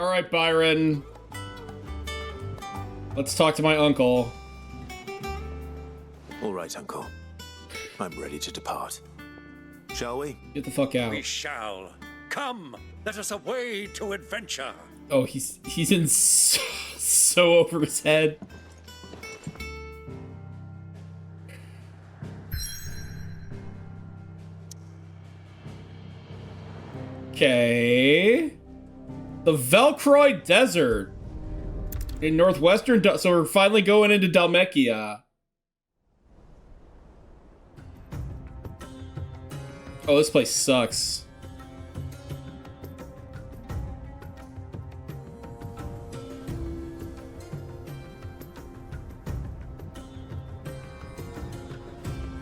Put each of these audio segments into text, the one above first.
All right, Byron. Let's talk to my uncle. All right, Uncle. I'm ready to depart. Shall we? Get the fuck out. We shall. Come, let us away to adventure. Oh, he's in so over his head. Okay. The Velcroy Desert in northwestern. So we're finally going into Dalmekia. Oh, this place sucks.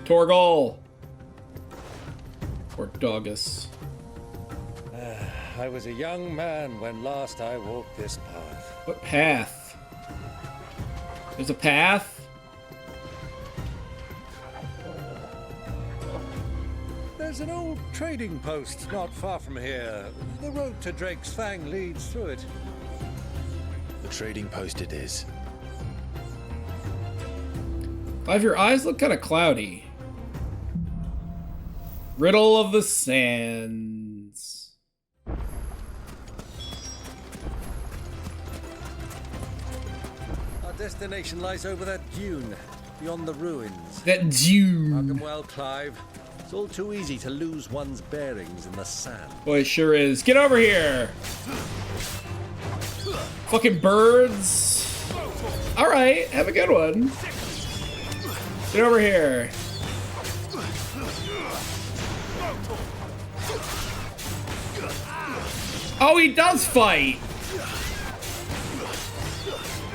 Torgal. Or Doggus. I was a young man when last I walked this path. What path? There's a path? There's an old trading post not far from here. The road to Drake's Fang leads through it. The trading post it is. Clive, your eyes look kind of cloudy. Riddle of the Sands. Our destination lies over that dune, beyond the ruins. That Mark dune. them well, Clive. It's all too easy to lose one's bearings in the sand. Boy, it sure is. Get over here! Fucking birds. Alright, have a good one. Get over here. Oh, he does fight!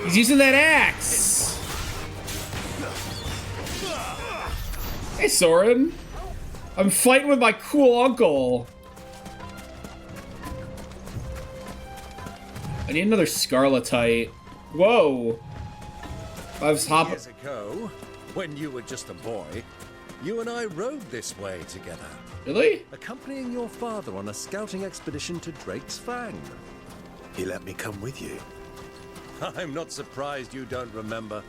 He's using that axe! Hey, Soren. I'm fighting with my cool uncle. I need another Scarletite. Whoa. I was hopping. Years ago, when you were just a boy, you and I rode this way together, Really? accompanying your father on a scouting expedition to Drake's Fang. He let me come with you. I'm not surprised you don't remember.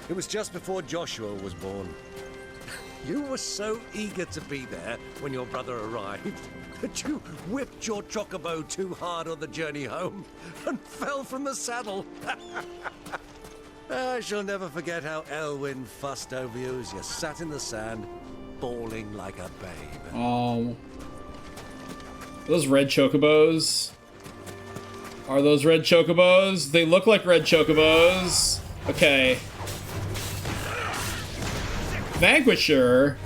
It was just before Joshua was born. You were so eager to be there when your brother arrived that you whipped your chocobo too hard on the journey home and fell from the saddle. I shall never forget how Elwyn fussed over you as you sat in the sand, bawling like a babe. Oh. Those red chocobos. Are those red chocobos? They look like red chocobos. Okay. Vanquisher?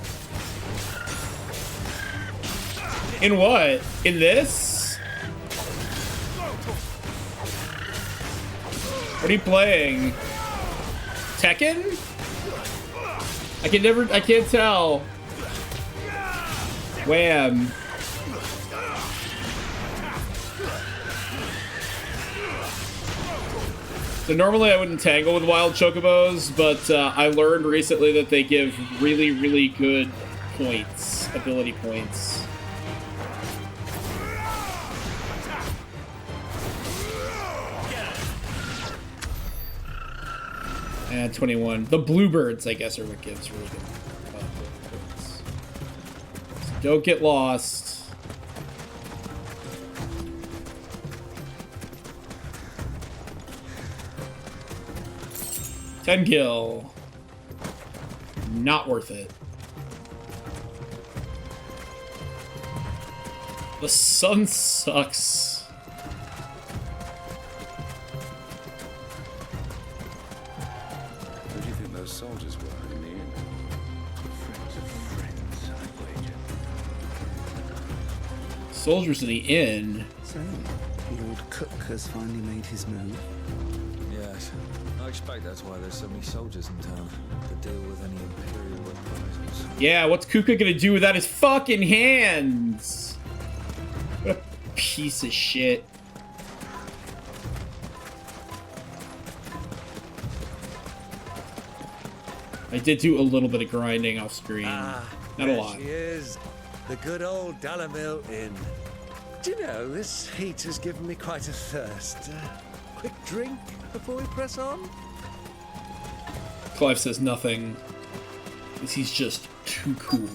In what? In this? What are you playing? Tekken? I can't tell. Wham. So normally I wouldn't tangle with wild chocobos, but I learned recently that they give really, really good points, ability points. And 21. The bluebirds, I guess, are what gives really good points. So don't get lost. Kill. Not worth it. The sun sucks. Who do you think those soldiers were in the end? Friends of friends, I wager. Soldiers in the inn. So, Lord Cook has finally made his move. Yes. I expect that's why there's so many soldiers in town, to deal with any Imperial reprisals. Yeah, what's Kuka gonna do without his fucking hands? What a piece of shit. I did do a little bit of grinding off screen. Not a there lot. she is, the good old Dalamil Inn. Do you know, this heat has given me quite a thirst. Quick drink before we press on? Clive says nothing, because he's just too cool.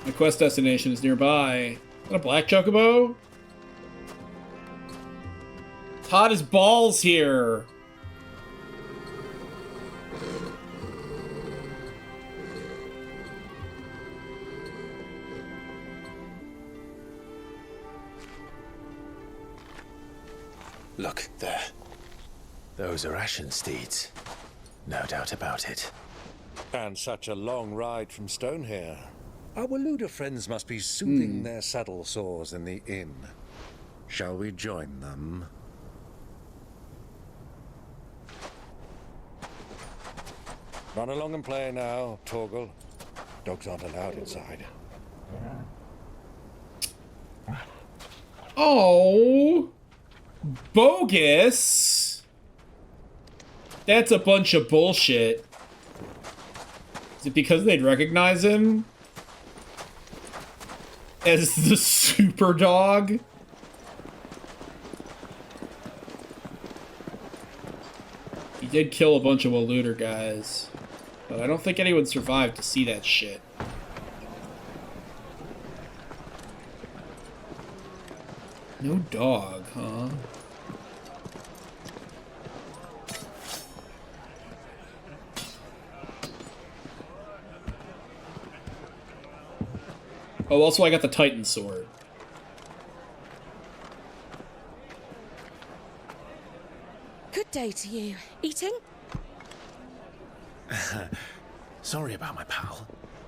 My quest destination is nearby. Is that a black chocobo? It's hot as balls here. Look, there. Those are Ashen steeds. No doubt about it. And such a long ride from Stonehair. Our Waluda friends must be soothing their saddle sores in the inn. Shall we join them? Run along and play now, Torgal. Dogs aren't allowed inside. Oh, bogus. That's a bunch of bullshit. Is it because they'd recognize him as the super dog? He did kill a bunch of Waluda guys, but I don't think anyone survived to see that shit. No dog, huh? Oh, also I got the Titan sword. Good day to you. Eating? Sorry about my pal.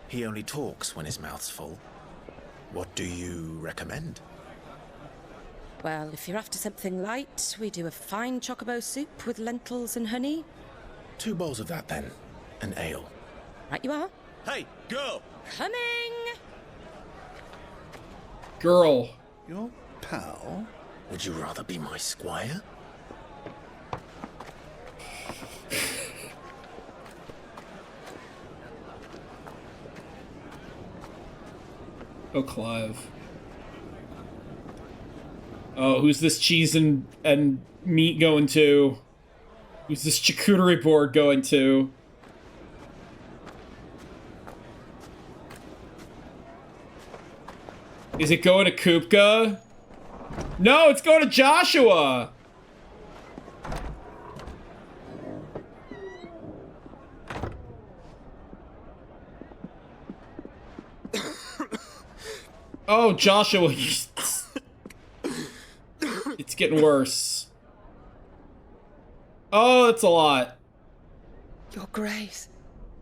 He only talks when his mouth's full. What do you recommend? Well, if you're after something light, we do a fine chocobo soup with lentils and honey. 2 bowls of that, then. An ale. Right you are. Hey, girl! Coming! Girl. Your pal? Would you rather be my squire? Oh, Clive. Oh, who's this cheese and meat going to? Who's this charcuterie board going to? Is it going to Kupka? No, it's going to Joshua! Oh, Joshua. It's getting worse. Oh, that's a lot. Your Grace,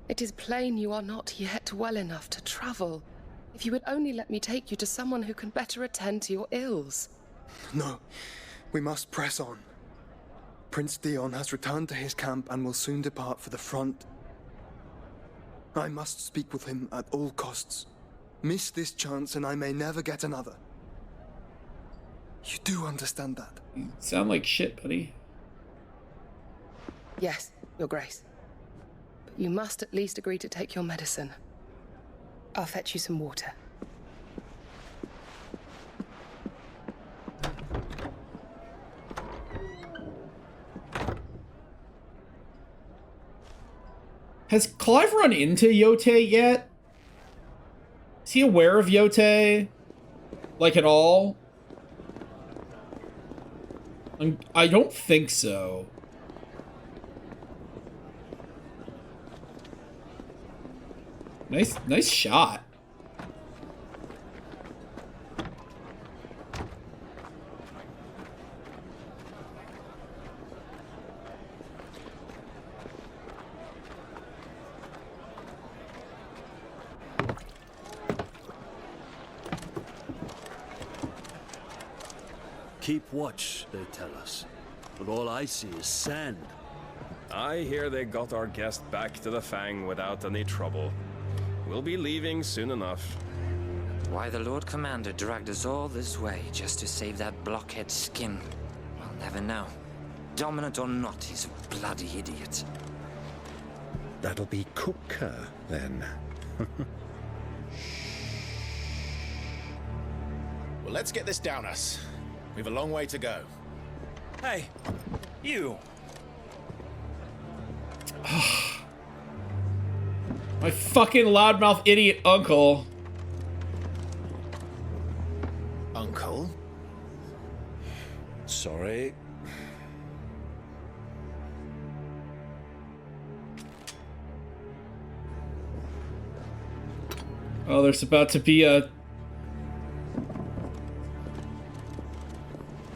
it is plain you are not yet well enough to travel. If you would only let me take you to someone who can better attend to your ills. No, we must press on. Prince Dion has returned to his camp and will soon depart for the front. I must speak with him at all costs. Miss this chance and I may never get another. You do understand that? You sound like shit, buddy. Yes, Your Grace. But you must at least agree to take your medicine. I'll fetch you some water. Has Clive run into Yote yet? Is he aware of Yote? Like, at all? I don't think so. Nice shot. Keep watch, they tell us. But all I see is sand. I hear they got our guest back to the Fang without any trouble. We'll be leaving soon enough. Why the Lord Commander dragged us all this way just to save that blockhead skin, we'll never know. Dominant or not, he's a bloody idiot. That'll be Kupka, then. Well, let's get this down us. We've a long way to go. Hey, you. My fucking loudmouth idiot uncle. Uncle? Sorry. Oh, there's about to be a...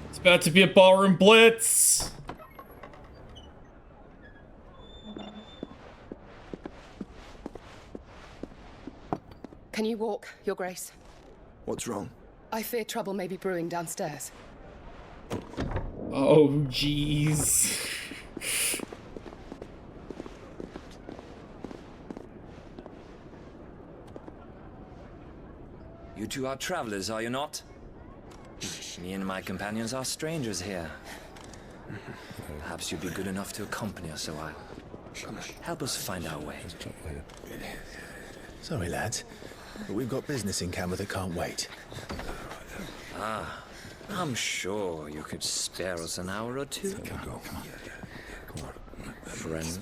It's about to be a ballroom blitz! Can you walk, Your Grace? What's wrong? I fear trouble may be brewing downstairs. Oh, jeez. You two are travelers, are you not? Me and my companions are strangers here. Perhaps you'd be good enough to accompany us a while. Help us find our way. Sorry, lads, but we've got business in camera that can't wait. Ah, I'm sure you could spare us an hour or two. Come on. Friend.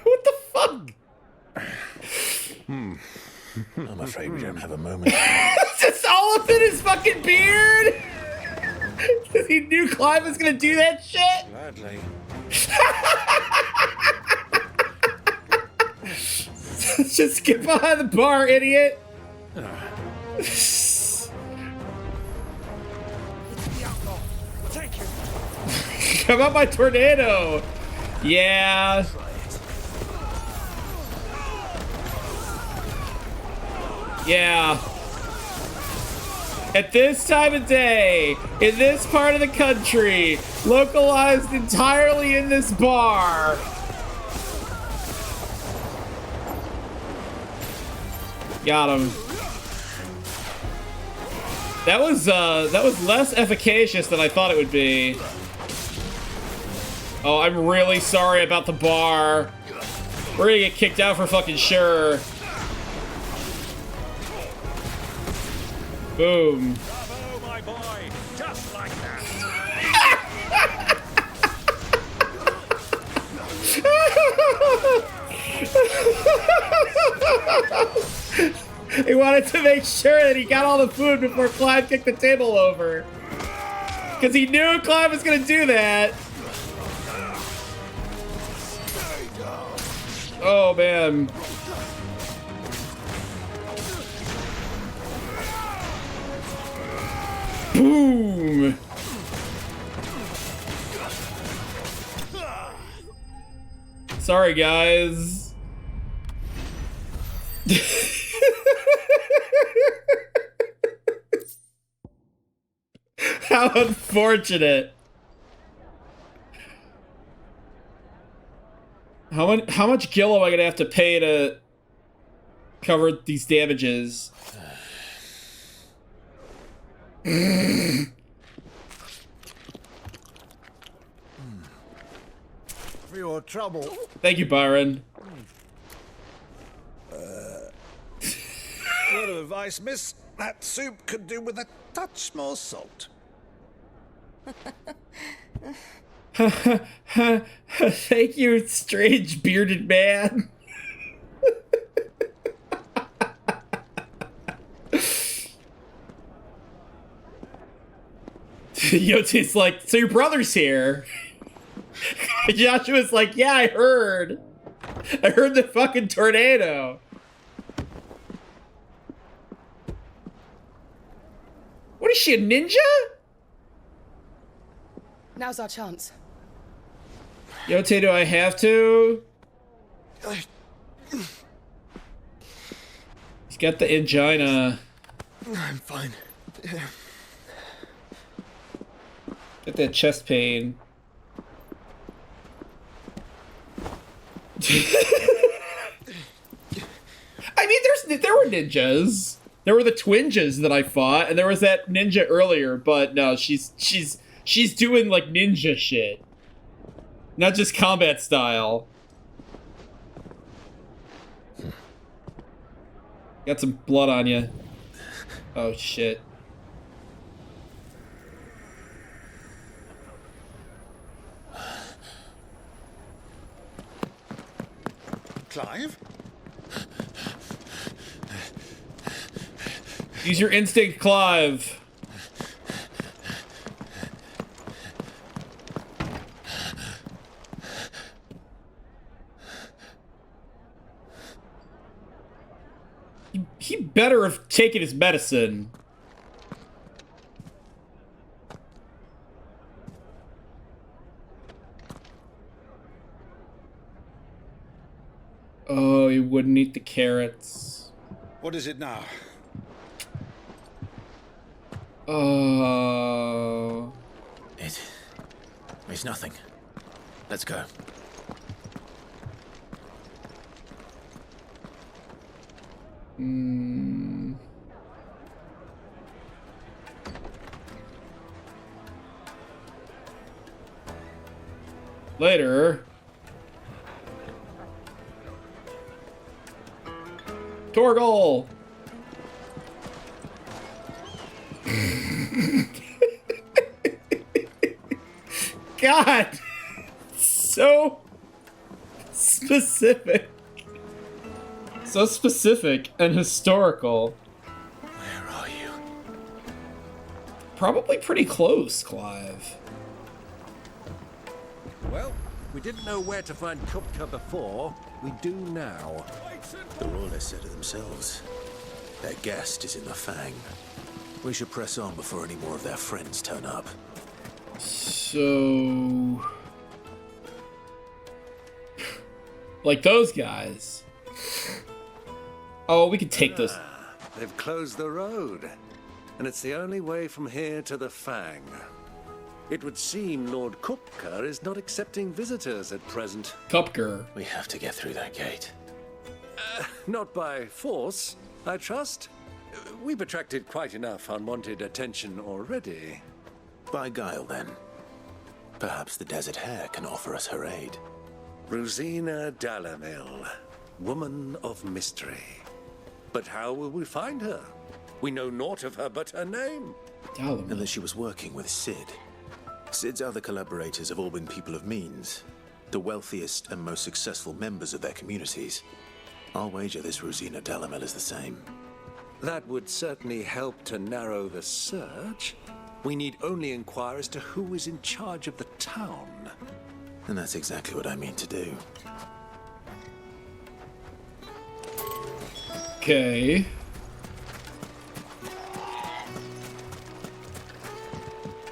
What the fuck? I'm afraid we don't have a moment. It's just all up in his fucking beard? Because he knew Clive was gonna do that shit? Gladly. Just get behind the bar, idiot. Come out my tornado. Yeah. Yeah. At this time of day, in this part of the country, localized entirely in this bar. Got him. That was less efficacious than I thought it would be. Oh, I'm really sorry about the bar. We're gonna get kicked out for fucking sure. Boom. Bravo, my boy. Just like that. He wanted to make sure that he got all the food before Clive kicked the table over. Because he knew Clive was going to do that. Oh, man. Boom. Sorry, guys. How unfortunate. How much gil am I gonna have to pay to cover these damages? For your trouble. Thank you, Byron. Word of advice, miss. That soup could do with a touch more salt. Thank you, strange bearded man. Yoti's like, so your brother's here. Joshua's like, yeah, I heard the fucking tornado. What is she, a ninja? Now's our chance. Yote, do I have to? He's got the angina. I'm fine. Get that chest pain. I mean, there were ninjas. There were the twinges that I fought, and there was that ninja earlier, but no, she's doing like ninja shit. Not just combat style. Got some blood on you. Oh shit. Clive? Use your instinct, Clive. He better have taken his medicine. Oh, he wouldn't eat the carrots. What is it now? It's nothing. Let's go. Later. Torgal! God! So specific. So specific and historical. Where are you? Probably pretty close, Clive. Well, we didn't know where to find Kupka before. We do now. The Royalists said it themselves. Their guest is in the Fang. We should press on before any more of their friends turn up. So... like those guys. Oh, we could take those. They've closed the road, and it's the only way from here to the Fang. It would seem Lord Kupka is not accepting visitors at present. Kupka. We have to get through that gate. Not by force, I trust. We've attracted quite enough unwanted attention already. By guile, then. Perhaps the Desert Hare can offer us her aid. Rosina Dalamil, woman of mystery. But how will we find her? We know naught of her but her name. Unless she was working with Sid. Sid's other collaborators have all been people of means, the wealthiest and most successful members of their communities. I'll wager this Rosina Dalamil is the same. That would certainly help to narrow the search. We need only inquire as to who is in charge of the town. And that's exactly what I mean to do. Okay.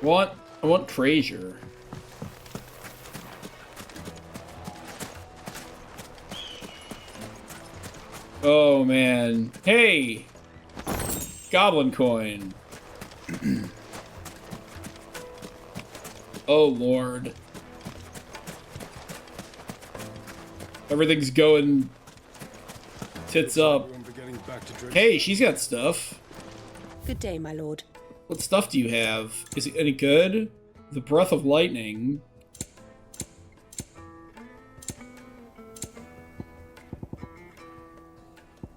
I want treasure. Oh man. Hey! Goblin coin. Oh lord. Everything's going tits up. Hey, she's got stuff. Good day, my lord. What stuff do you have? Is it any good? The Breath of Lightning.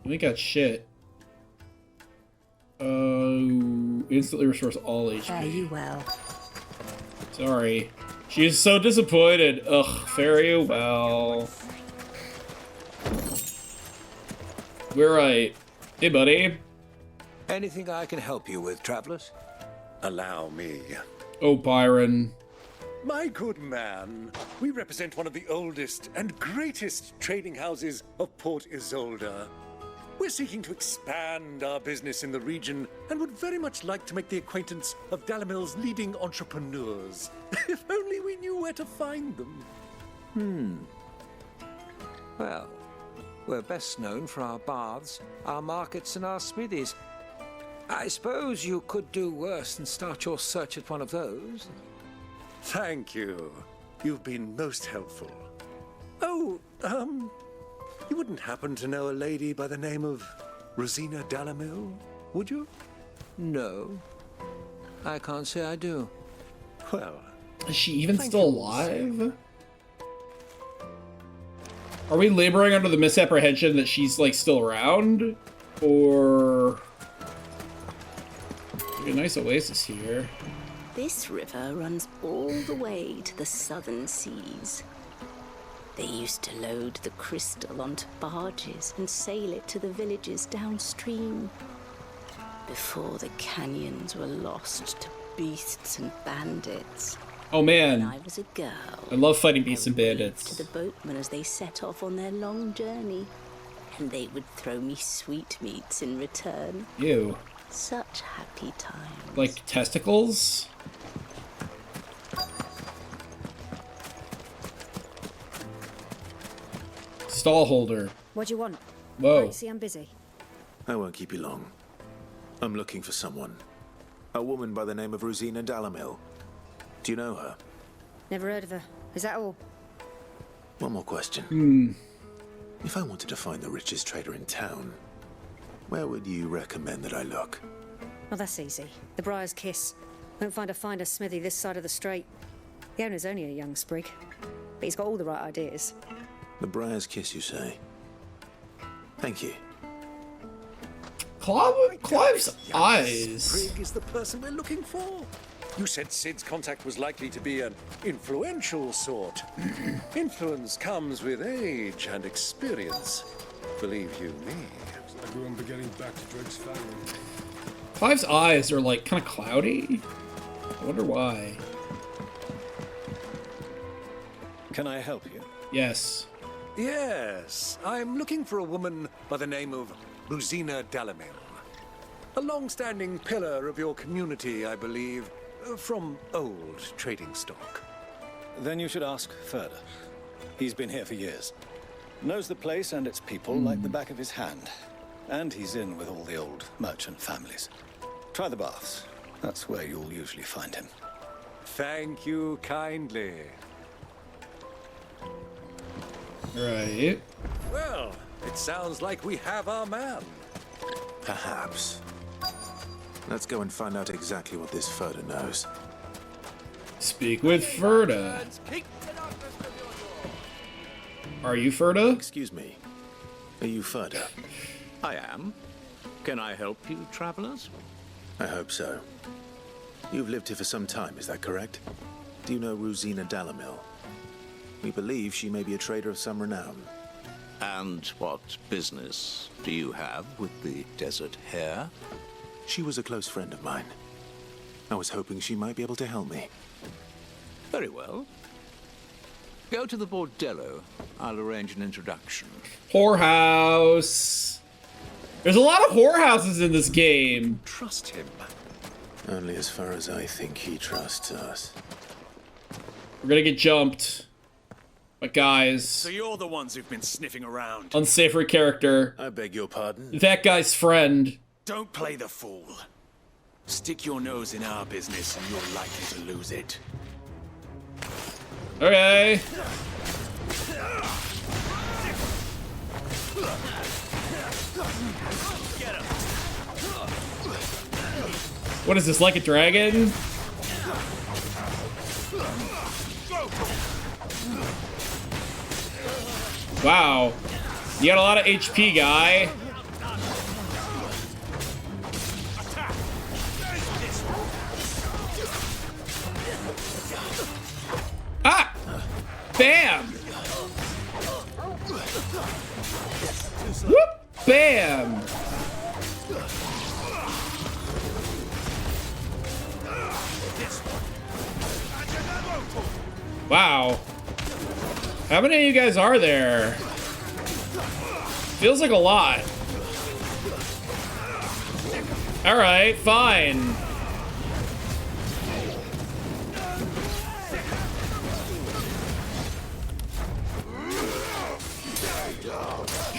We got shit. Instantly restores all HP. Fare you well. Sorry. She is so disappointed. Ugh, fare you well. We're right. Hey, buddy. Anything I can help you with, travelers? Allow me. Oh, Byron. My good man, we represent one of the oldest and greatest trading houses of Port Isolde. We're seeking to expand our business in the region and would very much like to make the acquaintance of Dalamil's leading entrepreneurs. If only we knew where to find them. Well, we're best known for our baths, our markets, and our smithies. I suppose you could do worse than start your search at one of those. Thank you. You've been most helpful. Oh, you wouldn't happen to know a lady by the name of Rosina Dalamil? Would you? No. I can't say I do. Well, is she even still alive? Are we laboring under the misapprehension that she's like still around? Or a nice oasis here. This river runs all the way to the southern seas. They used to load the crystal onto barges and sail it to the villages downstream. Before the canyons were lost to beasts and bandits. Oh man, When I was a girl, I love fighting beasts and to bandits. the boatmen as they set off on their long journey, and they would throw me sweetmeats in return. Ew. Such happy times. Like testicles? Stall holder. What do you want? Whoa. I see I'm busy. I won't keep you long. I'm looking for someone. A woman by the name of Rosina Dalamil. Do you know her? Never heard of her. Is that all? One more question. If I wanted to find the richest trader in town, where would you recommend that I look? Well, that's easy. The Briar's Kiss. Won't find a finer smithy this side of the strait. The owner's only a young sprig, but he's got all the right ideas. The Briar's Kiss, you say? Thank you. Clive's eyes. Sprig is the person we're looking for. You said Sid's contact was likely to be an influential sort. Influence comes with age and experience. Believe you me. I remember getting back to Drake's family. Clive's eyes are like kind of cloudy. I wonder why. Can I help you? Yes. Yes, I'm looking for a woman by the name of Rosina Dalamil. A long-standing pillar of your community, I believe, from old trading stock. Then you should ask Ferda. He's been here for years. Knows the place and its people like the back of his hand. And he's in with all the old merchant families. Try the baths. That's where you'll usually find him. Thank you kindly. Right. Well, it sounds like we have our man. Perhaps. Let's go and find out exactly what this Ferda knows. Speak with Ferda. Are you Ferda? Excuse me. Are you Ferda? I am. Can I help you, travelers? I hope so. You've lived here for some time, is that correct? Do you know Rosina Dalamil? We believe she may be a trader of some renown. And what business do you have with the desert hare? She was a close friend of mine. I was hoping she might be able to help me. Very well. Go to the bordello. I'll arrange an introduction. Whorehouse. There's a lot of whorehouses in this game. Trust him. Only as far as I think he trusts us. We're gonna get jumped. But guys. So you're the ones who've been sniffing around. Unsavory character. I beg your pardon? That guy's friend. Don't play the fool. Stick your nose in our business and you're likely to lose it. Okay. What is this, like a dragon? Wow. You got a lot of HP, guy. Ah! Bam! Whoop! Bam! Wow. How many of you guys are there? Feels like a lot. Alright, fine.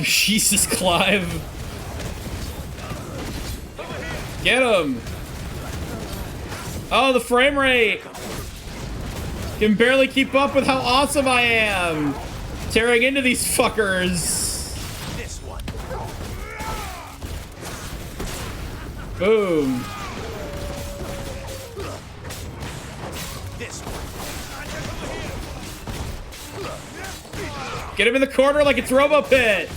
Jesus, Clive. Get him. Oh, the frame rate. Can barely keep up with how awesome I am. Tearing into these fuckers. This one. Boom. This Get him in the corner like it's Robo Pit.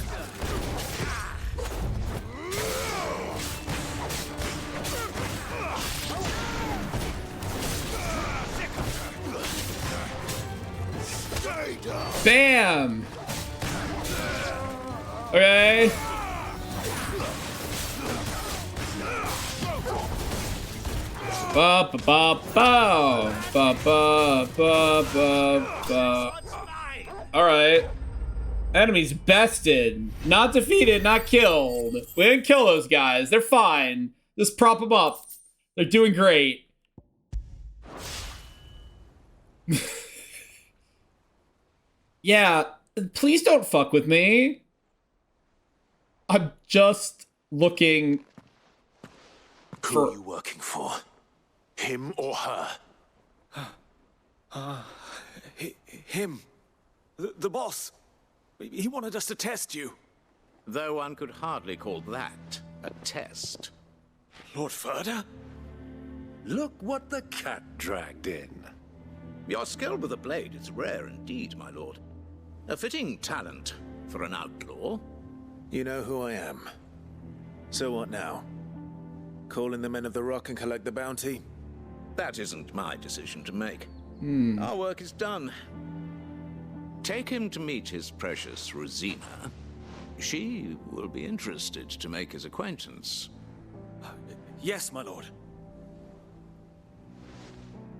Bam. Okay. Ba ba ba ba ba ba ba ba. All right. Enemies bested, not defeated, not killed. We didn't kill those guys. They're fine. Just prop them up. They're doing great. Yeah, please don't fuck with me. I'm just looking for... Who are you working for? Him or her? him. The boss. He wanted us to test you. Though one could hardly call that a test. Lord Ferda? Look what the cat dragged in. Your skill with the blade is rare indeed, my lord. A fitting talent for an outlaw. You know who I am. So what now? Call in the Men of the Rock and collect the bounty? That isn't my decision to make. Hmm. Our work is done. Take him to meet his precious Rosina. She will be interested to make his acquaintance. Yes, my lord.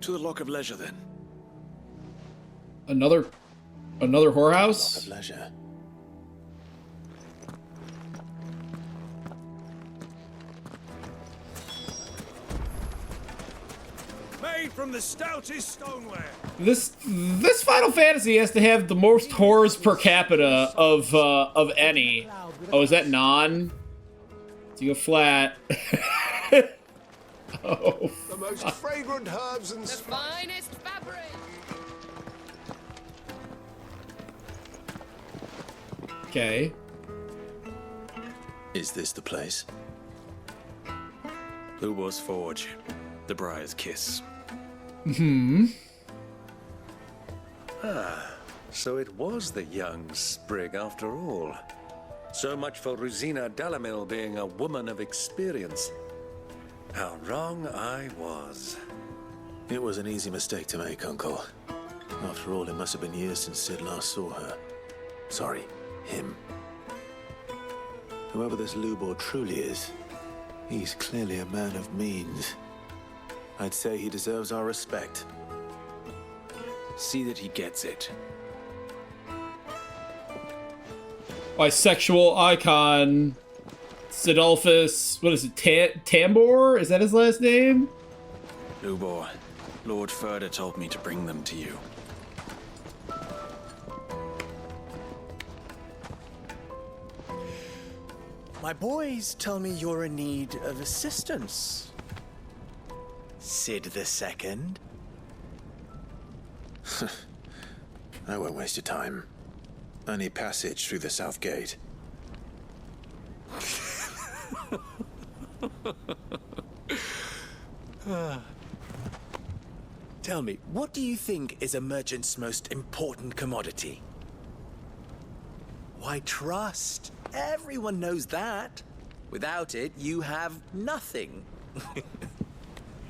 To the Lock of Leisure, then. Another whorehouse? Lock of Leisure. Made from the stoutest stoneware. This Final Fantasy has to have the most whores per capita of any. Oh, is that non? So you go flat. Oh. The most fragrant herbs and the finest fabric. Okay. Is this the place? Lubor's Forge. The Briar's Kiss. Hmm. Ah, so it was the young sprig after all. So much for Rosina Dalamil being a woman of experience. How wrong I was. It was an easy mistake to make, Uncle. After all, it must have been years since Sid last saw her. Sorry, him. Whoever this Lubor truly is, he's clearly a man of means. I'd say he deserves our respect. See that he gets it. Bisexual icon. Sidolphus. What is it? Tambor? Is that his last name? Lubor, Lord Ferda told me to bring them to you. My boys tell me you're in need of assistance. Sid the Second. I won't waste your time. I need passage through the south gate. Tell me, what do you think is a merchant's most important commodity? Why, trust. Everyone knows that. Without it, you have nothing.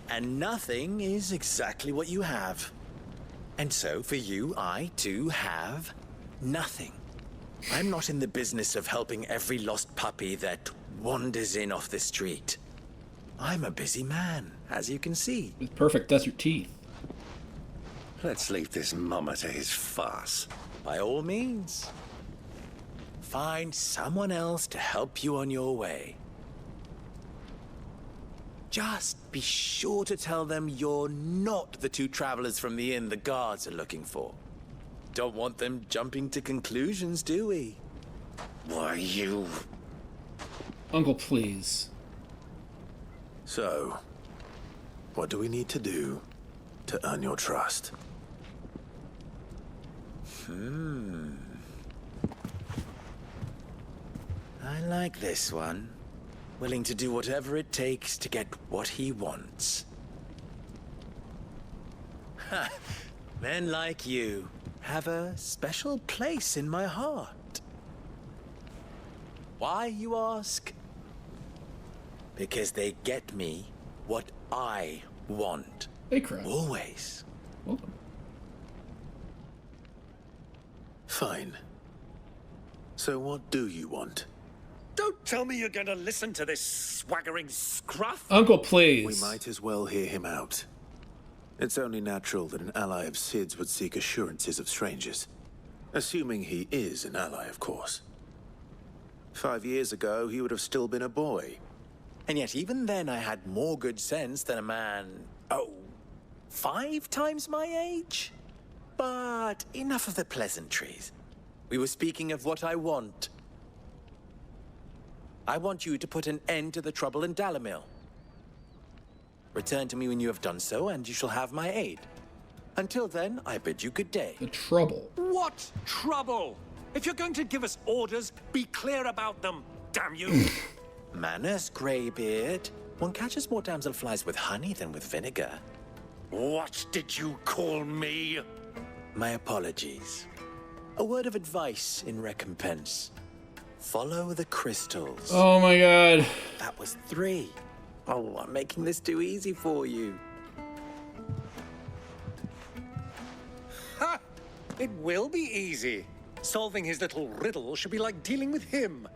And nothing is exactly what you have. And so, for you, I, too, have nothing. I'm not in the business of helping every lost puppy that wanders in off the street. I'm a busy man, as you can see. With perfect desert teeth. Let's leave this mummer to his farce. By all means. Find someone else to help you on your way. Just be sure to tell them you're not the two travelers from the inn the guards are looking for. Don't want them jumping to conclusions, do we? Why, you... Uncle, please. So, what do we need to do to earn your trust? I like this one. willing to do whatever it takes to get what he wants. Ha! Men like you have a special place in my heart. Why, you ask? Because they get me what I want. Hey, crap. Always. Welcome. Fine. So what do you want? Don't tell me you're going to listen to this swaggering scruff. Uncle, please. We might as well hear him out. It's only natural that an ally of Sid's would seek assurances of strangers. Assuming he is an ally, of course. 5 years ago, he would have still been a boy. And yet even then I had more good sense than a man, 5 times my age? But enough of the pleasantries. We were speaking of what I want. I want you to put an end to the trouble in Dalamil. Return to me when you have done so, and you shall have my aid. Until then, I bid you good day. The trouble. What trouble? If you're going to give us orders, be clear about them, damn you! Manners, Greybeard. One catches more damselflies with honey than with vinegar. What did you call me? My apologies. A word of advice in recompense. Follow the crystals. Oh my god. That was 3. Oh, I'm making this too easy for you. Ha! It will be easy. Solving his little riddle should be like dealing with him.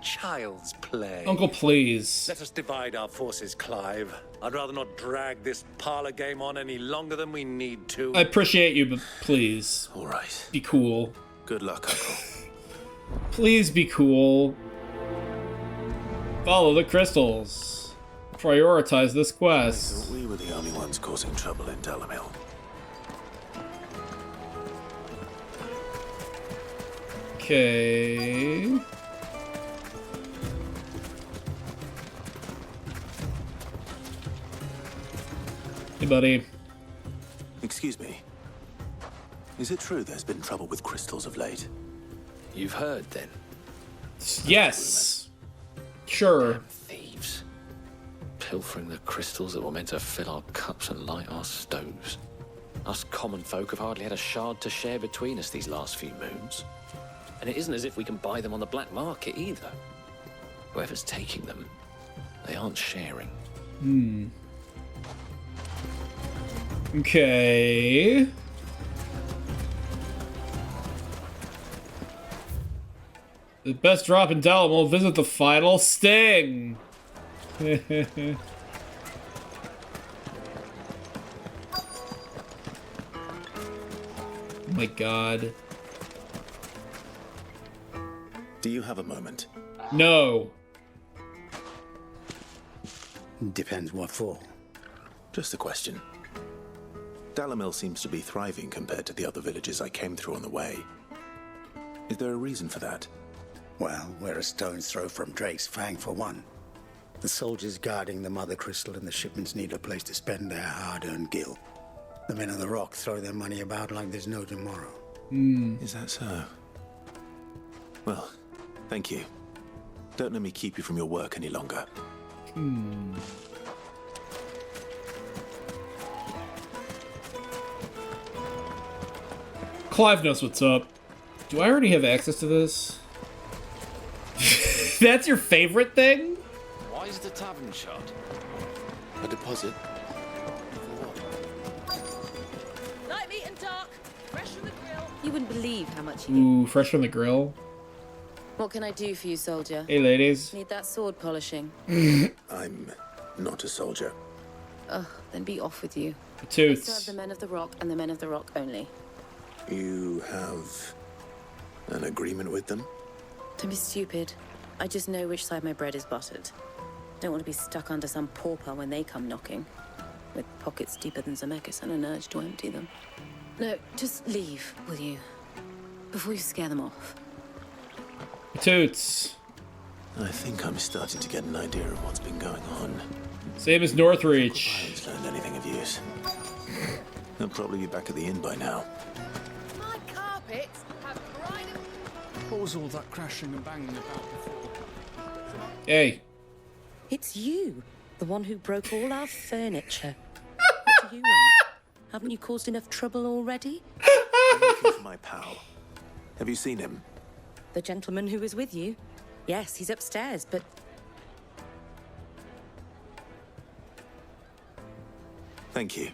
Child's play. Uncle, please. Let us divide our forces, Clive. I'd rather not drag this parlor game on any longer than we need to. I appreciate you, but please. All right. Be cool. Good luck, Uncle. Please be cool. Follow the crystals. Prioritize this I quest. thought we were the only ones causing trouble in Dalamil. Okay. Hey, buddy. Excuse me. Is it true there's been trouble with crystals of late? You've heard, then? Yes. Sure. Damn thieves. Pilfering the crystals that were meant to fill our cups and light our stoves. Us common folk have hardly had a shard to share between us these last few moons. And it isn't as if we can buy them on the black market either. Whoever's taking them, they aren't sharing. Okay. The best drop in Dalamil will visit the final sting. Oh my god. Do you have a moment? No. Depends what for. Just a question. Dalamil seems to be thriving compared to the other villages I came through on the way. Is there a reason for that? Well, we're a stone's throw from Drake's Fang for one. The soldiers guarding the Mother Crystal and the shipments need a place to spend their hard-earned gil. The men of the Rock throw their money about like there's no tomorrow. Is that so? Well, thank you. Don't let me keep you from your work any longer. Clive knows what's up. Do I already have access to this? That's your favorite thing? Why is the tavern shut? A deposit? Light meat and dark, fresh from the grill. You wouldn't believe how much you Ooh, fresh from the grill. What can I do for you, soldier? Hey, ladies. Need that sword polishing. I'm not a soldier. Ugh, then be off with you. Toots. I serve the men of the Rock and the men of the Rock only. You have an agreement with them? Don't be stupid. I just know which side my bread is buttered. Don't want to be stuck under some pauper when they come knocking. With pockets deeper than Zemeckis and an urge to empty them. No, just leave, will you? Before you scare them off. Toots. I think I'm starting to get an idea of what's been going on. Same as Northreach. I haven't learned anything of use. They'll probably be back at the inn by now. My carpets have pride of... What was all that crashing and banging about before? Hey. It's you, the one who broke all our furniture. What do you want? Haven't you caused enough trouble already? I'm looking for my pal. Have you seen him? The gentleman who was with you? Yes, he's upstairs, but... Thank you.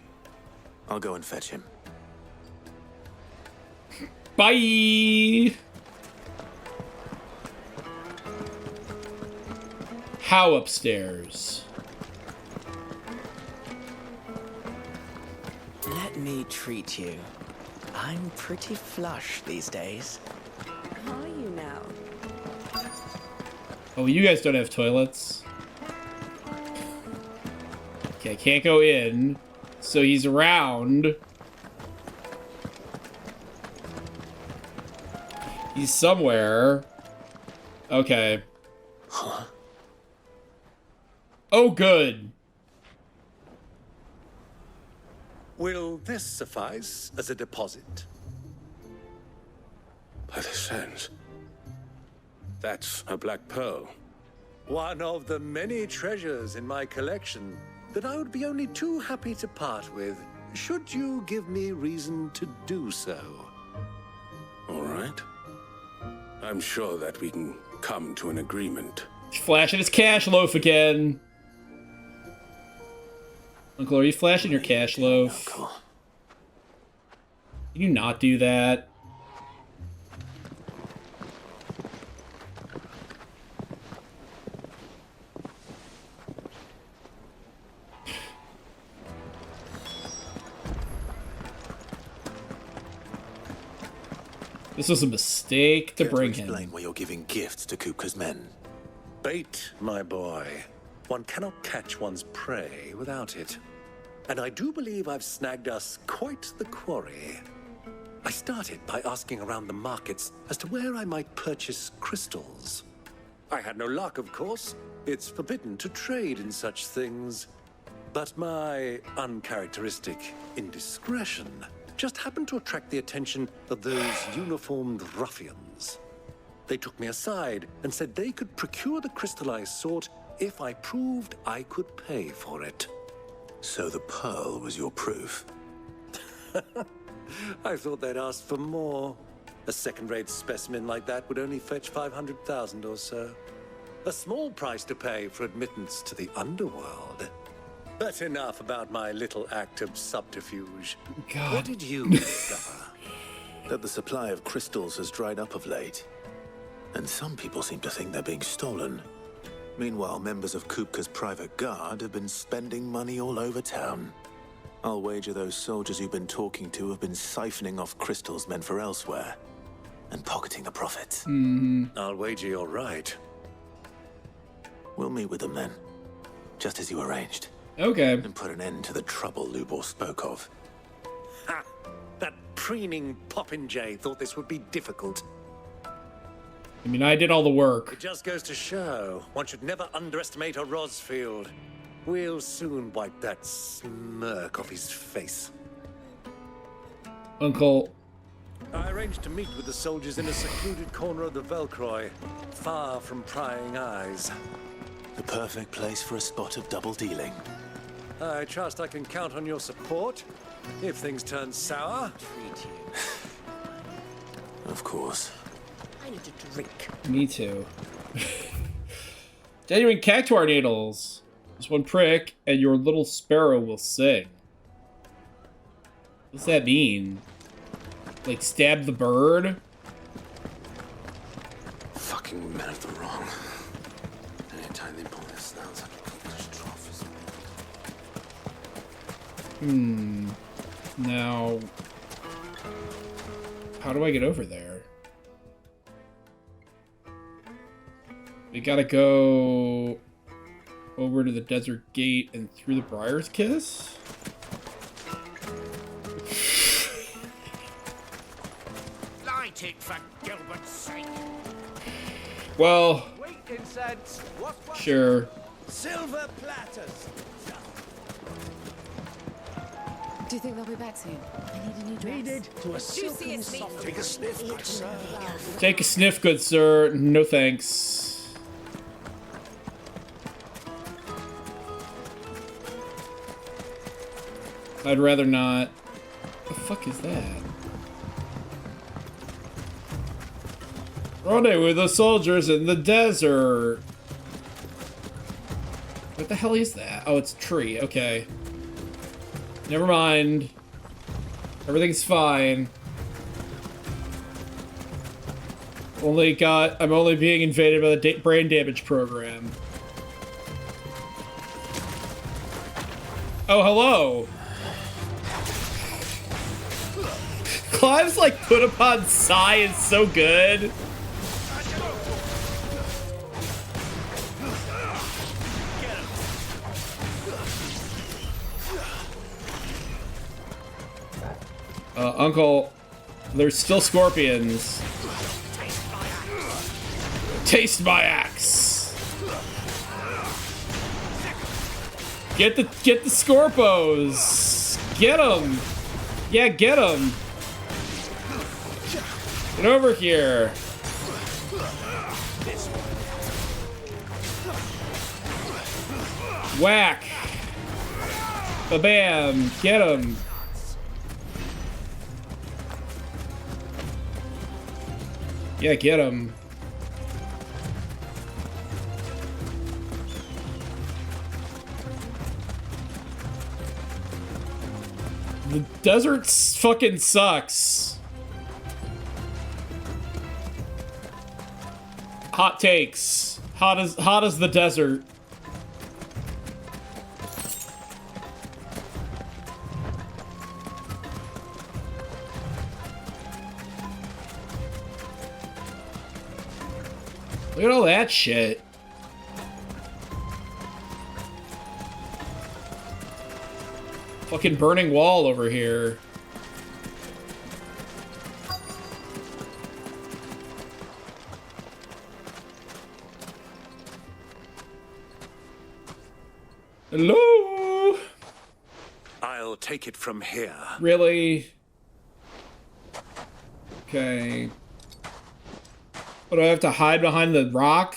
I'll go and fetch him. Bye! How upstairs? Let me treat you. I'm pretty flush these days. How are you now? Oh, you guys don't have toilets. Okay, I can't go in. So he's around. He's somewhere. Okay. Huh? Oh, good. Will this suffice as a deposit? By the sands. That's a black pearl. One of the many treasures in my collection that I would be only too happy to part with, should you give me reason to do so. All right. I'm sure that we can come to an agreement. He's flashing his cash loaf again. Uncle, are you flashing your cash loaf? Uncle. Can you not do that? This was a mistake to bring him. Explain why you're giving gifts to Kupka's men. Bait, my boy. One cannot catch one's prey without it. And I do believe I've snagged us quite the quarry. I started by asking around the markets as to where I might purchase crystals. I had no luck, of course. It's forbidden to trade in such things. But my uncharacteristic indiscretion just happened to attract the attention of those uniformed ruffians. They took me aside and said they could procure the crystal I sought if I proved I could pay for it. So the pearl was your proof? I thought they'd ask for more. A second-rate specimen like that would only fetch 500,000 or so. A small price to pay for admittance to the underworld. But enough about my little act of subterfuge. God. What did you discover? That the supply of crystals has dried up of late. And some people seem to think they're being stolen. Meanwhile, members of Kupka's private guard have been spending money all over town. I'll wager those soldiers you've been talking to have been siphoning off crystals meant for elsewhere and pocketing the profits. I'll wager you're right. We'll meet with them then, just as you arranged. Okay. And put an end to the trouble Lubor spoke of. Ha! That preening popinjay thought this would be difficult. I mean, I did all the work. It just goes to show one should never underestimate a Rosfield. We'll soon wipe that smirk off his face. Uncle. I arranged to meet with the soldiers in a secluded corner of the Velcroy, far from prying eyes. The perfect place for a spot of double dealing. I trust I can count on your support if things turn sour. Treat you. Of course. I need a drink. Me too. Genuine cactuar needles. Just one prick, and your little sparrow will sing. What's that mean? Like, stab the bird? Fucking men of the wrong. Anytime they pull this sounds like a Kupka's trophies. Now... how do I get over there? We gotta go over to the desert gate and through the Briar's Kiss? Light it for Gilbert's sake. Well, Wheat incense. What? sure. Silver platters. Do you think they'll be back soon? I need a new dress. Needed to a silken soft. Take a sniff, good sir. Take a sniff, good sir. No thanks. I'd rather not. What the fuck is that? Rendezvous with the soldiers in the desert. What the hell is that? Oh, it's a tree. Okay. Never mind. Everything's fine. I'm only being invaded by the brain damage program. Oh, hello. Clive's like put upon Sai is so good. Uncle, there's still scorpions. Taste my axe. Get the Scorpos. Get them. Yeah, get them. Get over here. Whack. Ba-bam. Get him. Yeah, get him. The desert fucking sucks. Hot takes. Hot as the desert. Look at all that shit. Fucking burning wall over here. Hello? I'll take it from here. Really? Okay. What, do I have to hide behind the rock?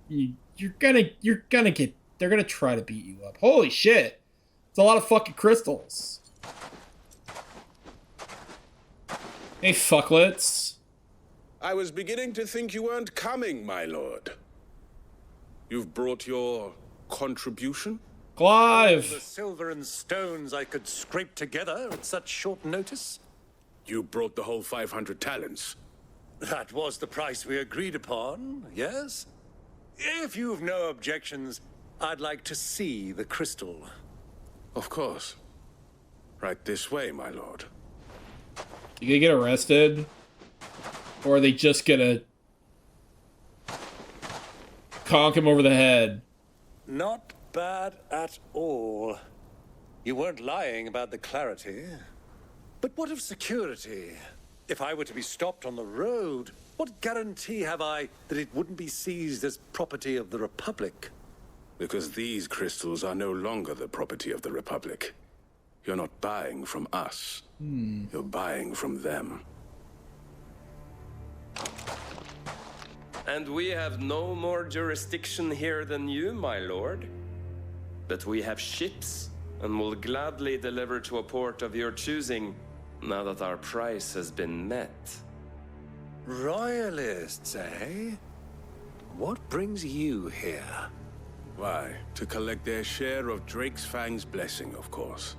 You're gonna get, they're gonna try to beat you up. Holy shit. It's a lot of fucking crystals. Hey, fucklets. I was beginning to think you weren't coming, my lord. You've brought your contribution? Clive! The silver and stones I could scrape together at such short notice? You brought the whole 500 talents. That was the price we agreed upon, yes? If you've no objections, I'd like to see the crystal. Of course. Right this way, my lord. You gonna get arrested? Or are they just gonna conk him over the head? Not bad at all. You weren't lying about the clarity. But what of security? If I were to be stopped on the road, what guarantee have I that it wouldn't be seized as property of the Republic? Because these crystals are no longer the property of the Republic. You're not buying from us. You're buying from them. And we have no more jurisdiction here than you, my lord. But we have ships, and will gladly deliver to a port of your choosing, now that our price has been met. Royalists, eh? What brings you here? Why, to collect their share of Drake's Fang's blessing, of course.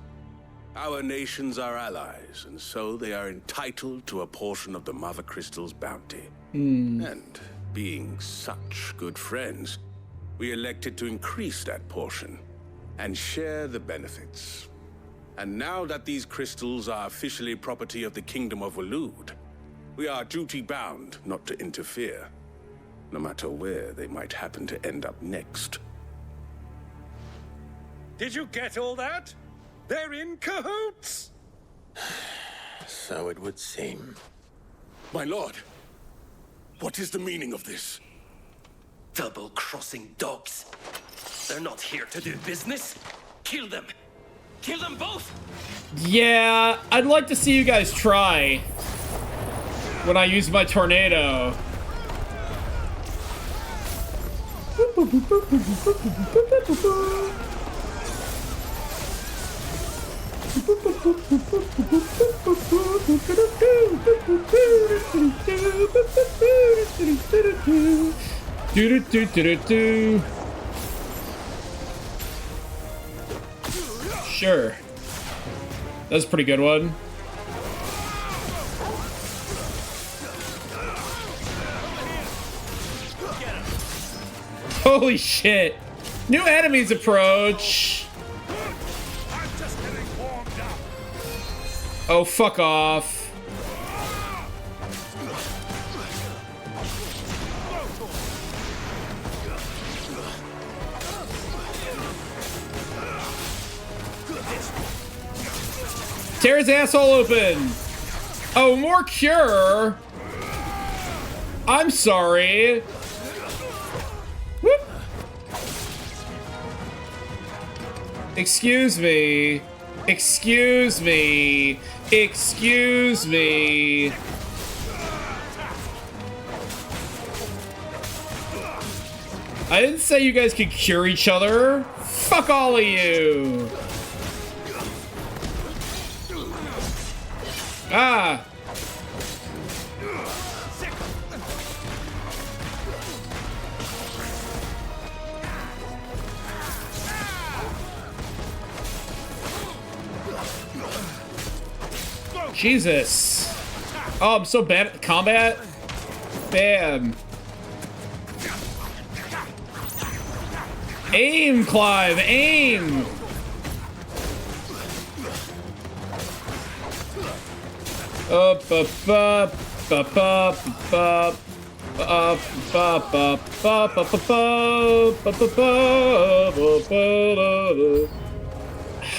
Our nations are allies, and so they are entitled to a portion of the Mother Crystal's bounty. And being such good friends, we elected to increase that portion and share the benefits. And now that these crystals are officially property of the Kingdom of Waloed, we are duty-bound not to interfere, no matter where they might happen to end up next. Did you get all that? They're in cahoots! So it would seem. My lord, what is the meaning of this? Double-crossing dogs. They're not here to do business. Kill them. Kill them both! Yeah, I'd like to see you guys try when I use my tornado. Sure. That's a pretty good one. Holy shit. New enemies approach. Oh, fuck off. Tear his asshole open. Oh, more cure. I'm sorry. Whoop. Excuse me. Excuse me. Excuse me. I didn't say you guys could cure each other. Fuck all of you. Ah. Jesus. Oh, I'm so bad at combat. Bam. Aim, Clive, aim. Up, up, up, up, up, up.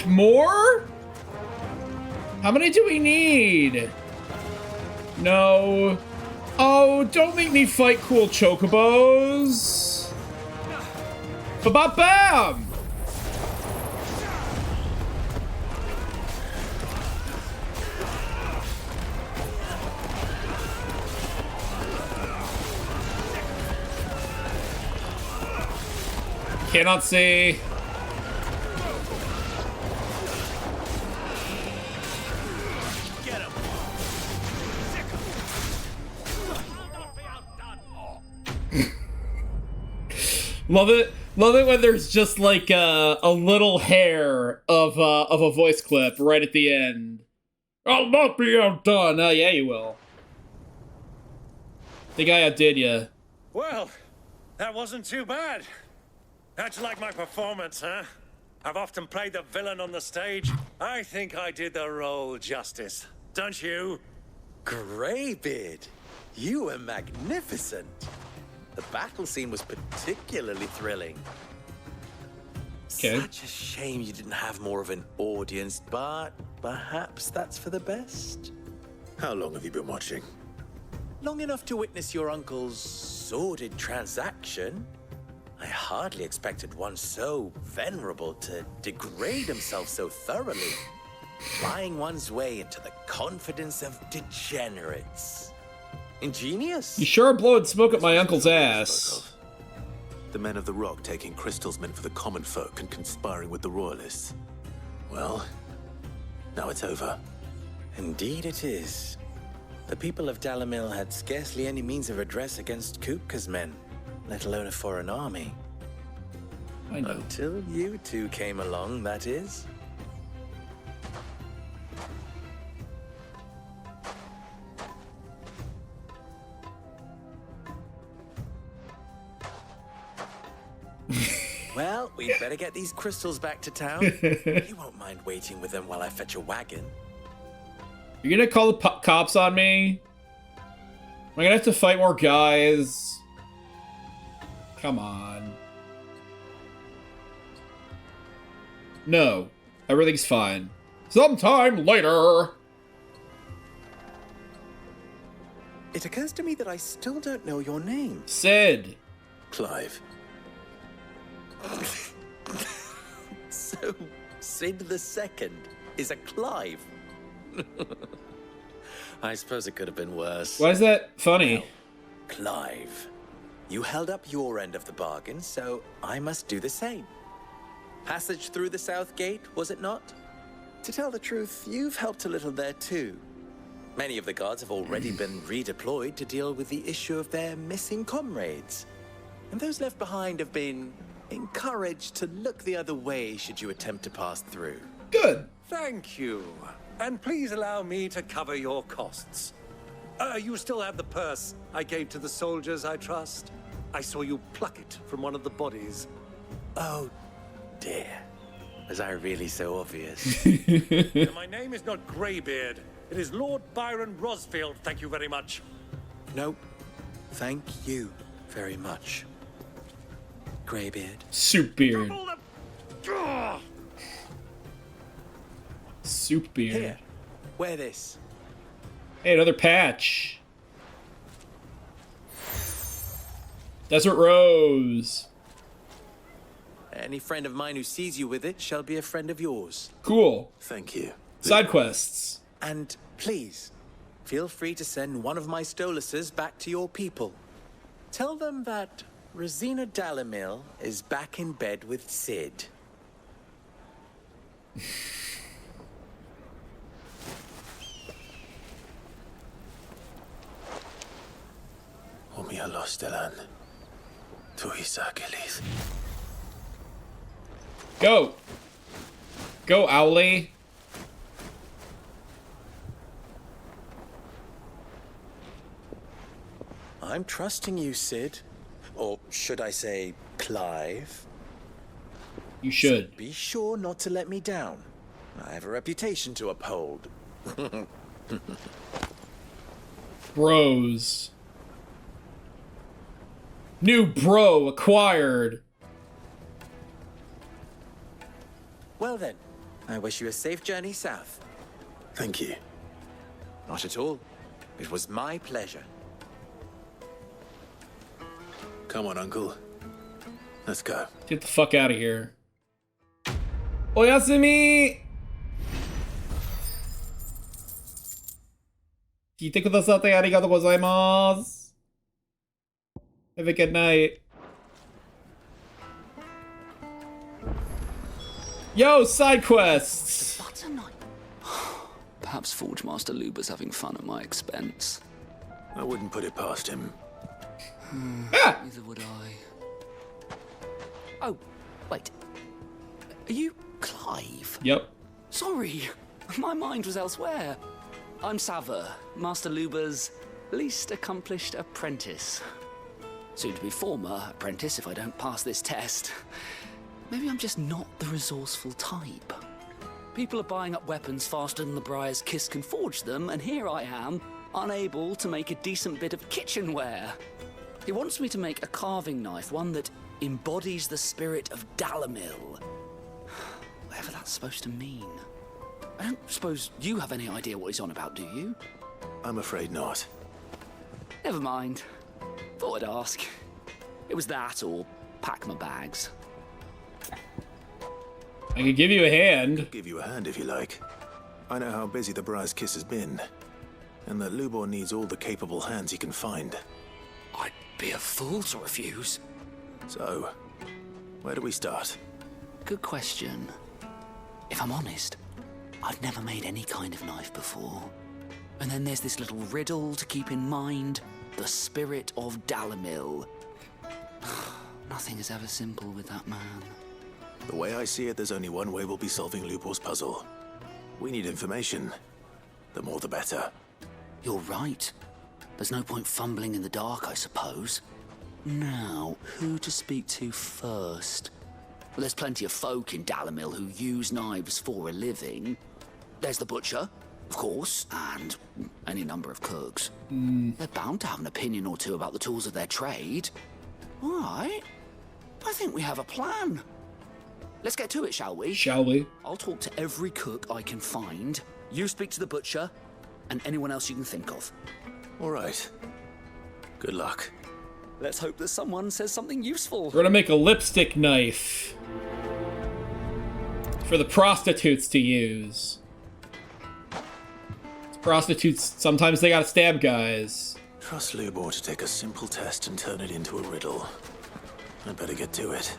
More? How many do we need? No. Oh, don't make me fight cool chocobos. Ba-ba-bam! Cannot see. Love it. Love it when there's just like a little hair of a voice clip right at the end. I'll not be outdone. Oh yeah, you will. Think I outdid you. Well, that wasn't too bad. How'd you like my performance, huh? I've often played the villain on the stage. I think I did the role justice. Don't you? Greybeard, you were magnificent. The battle scene was particularly thrilling. Okay. Such a shame you didn't have more of an audience, but perhaps that's for the best. How long have you been watching? Long enough to witness your uncle's sordid transaction. I hardly expected one so venerable to degrade himself so thoroughly, buying one's way into the confidence of degenerates. Ingenious. You sure are blowing smoke at my uncle's ass. The men of the Rock taking crystals meant for the common folk and conspiring with the royalists. Well, now it's over. Indeed it is. The people of Dalamil had scarcely any means of redress against Kupka's men, let alone a foreign army. I know. Until you two came along, that is. Well, we'd better get these crystals back to town. You won't mind waiting with them while I fetch a wagon. You're gonna call the cops on me? Am I gonna have to fight more guys? Come on. No. Everything's fine. Sometime later! It occurs to me that I still don't know your name. Sid. Clive. So, Sid the Second is a Clive. I suppose it could have been worse. Why is that funny? Well, Clive, you held up your end of the bargain, so I must do the same. Passage through the south gate, was it not? To tell the truth, you've helped a little there too. Many of the guards have already been redeployed to deal with the issue of their missing comrades. And those left behind have been encouraged to look the other way should you attempt to pass through. Good. Thank you. And please allow me to cover your costs. You still have the purse I gave to the soldiers, I trust? I saw you pluck it from one of the bodies. Oh, dear. Was I really so obvious? My name is not Greybeard. It is Lord Byron Rosfield, thank you very much. Nope. Thank you very much. Greybeard. Soup beard. Soup beard. Here, wear this. Hey, another patch. Desert Rose. Any friend of mine who sees you with it shall be a friend of yours. Cool. Thank you. Side quests. And please, feel free to send one of my Stoluses back to your people. Tell them that Rosina Dalamil is back in bed with Sid. Omia Lostelan. Tuisa Kelis. Go. Go, Owly. I'm trusting you, Sid. Or should I say, Clive? You should. So be sure not to let me down. I have a reputation to uphold. Bros. New bro acquired. Well then, I wish you a safe journey south. Thank you. Not at all. It was my pleasure. Come on, Uncle. Let's go. Get the fuck out of here. Oyasumi! 聞いてくださってありがとうございます。Have a good night. Yo, side quests! Butter knife. Perhaps Forge Master Luber's having fun at my expense. I wouldn't put it past him. Neither would I. Oh, wait. Are you Clive? Yep. Sorry, my mind was elsewhere. I'm Sava, Master Luber's least accomplished apprentice. Soon to be former apprentice if I don't pass this test. Maybe I'm just not the resourceful type. People are buying up weapons faster than the Briar's Kiss can forge them, and here I am, unable to make a decent bit of kitchenware. He wants me to make a carving knife, one that embodies the spirit of Dalamil. Whatever that's supposed to mean. I don't suppose you have any idea what he's on about, do you? I'm afraid not. Never mind. Thought I'd ask. It was that or pack my bags. I could give you a hand. Give you a hand if you like. I know how busy the Briar's Kiss has been, and that Lubor needs all the capable hands he can find. I'd be a fool to refuse. So, where do we start? Good question. If I'm honest, I've never made any kind of knife before. And then there's this little riddle to keep in mind. The spirit of Dalamil. Nothing is ever simple with that man. The way I see it, there's only one way we'll be solving Lubor's puzzle. We need information. The more the better. You're right. There's no point fumbling in the dark, I suppose. Now, who to speak to first? Well, there's plenty of folk in Dalamil who use knives for a living. There's the butcher, of course, and any number of cooks. They're bound to have an opinion or two about the tools of their trade. All right. I think we have a plan. Let's get to it, shall we? Shall we? I'll talk to every cook I can find. You speak to the butcher, and anyone else you can think of. All right. Good luck. Let's hope that someone says something useful. We're gonna make a lipstick knife for the prostitutes to use. Prostitutes, sometimes they gotta stab guys. Trust Lubor to take a simple test and turn it into a riddle. I'd better get to it.